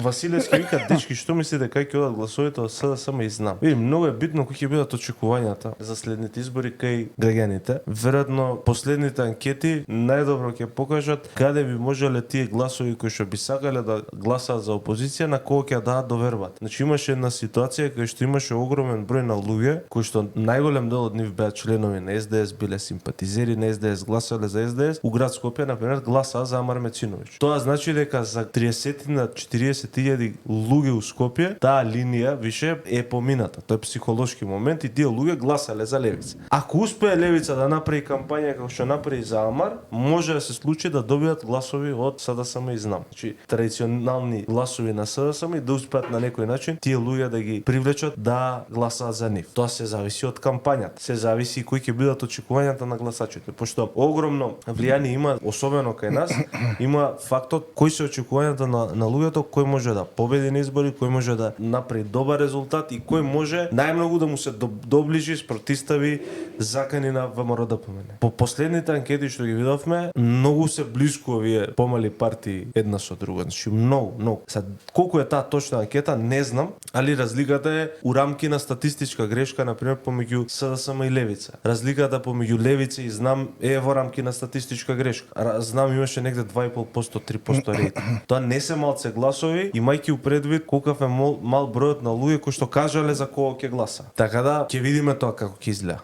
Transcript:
Василевски вика, дечки, што мислите кај ќе одат гласовите од СДСМ и знам. Види, многу е битно кои ќе бидат очекувањата за следните избори кај граѓаните. Веројатно последните анкети најдобро ќе покажат каде би можеле тие гласови кои што би сакале да гласаат за опозиција на кого ќе дадат довербат. Значи имаше една ситуација кај што имаше огромен број на луѓе кои што најголем дел од нив беа членови на СДС, биле симпатизери на СДС, гласале за СДС, у град Скопје на пример гласаа за Амар Мециновиќ. Тоа значи дека за 30 на 40.000 луѓе у Скопје таа линија више е помината. Тоа е психолошки момент и тие луѓе гласале за левица. Ако успее левица да направи кампања како што направи за Амар, може да се случи да добијат гласови од СДСМ и знам. Значи традиционални гласови на СДСМ и да успеат на некој начин тие луѓе да ги привлечат да гласаат за нив. Тоа се зависи од кампањата. Се зависи кои ќе бидат очекувањата на гласачите, пошто огромно влијание има, особено кај нас, има фактот кои се очекувањата на луѓето, кој може да победи на избори, кој може да направи добар резултат и кој може најмногу да му се доближи, спротистави закани на ВМРО-ДПМН. По последните анкети што ги видовме, многу се блиску овие помали партии една со друга. Значи многу. Сад колку е таа точна анкета не знам, али разликата е у рамки на статистичка грешка, на пример помеѓу СДСМ и левица. Разликата помеѓу левица и знам е во рамки на статистичка грешка. Знам имаше негде 2,5%, 3% рейтинг. Тоа не се малце гласови, имајќи у предвид колкав е мал бројот на луѓе кои што кажале за кого ќе гласа. Така да ќе видиме тоа како ќе изгледа.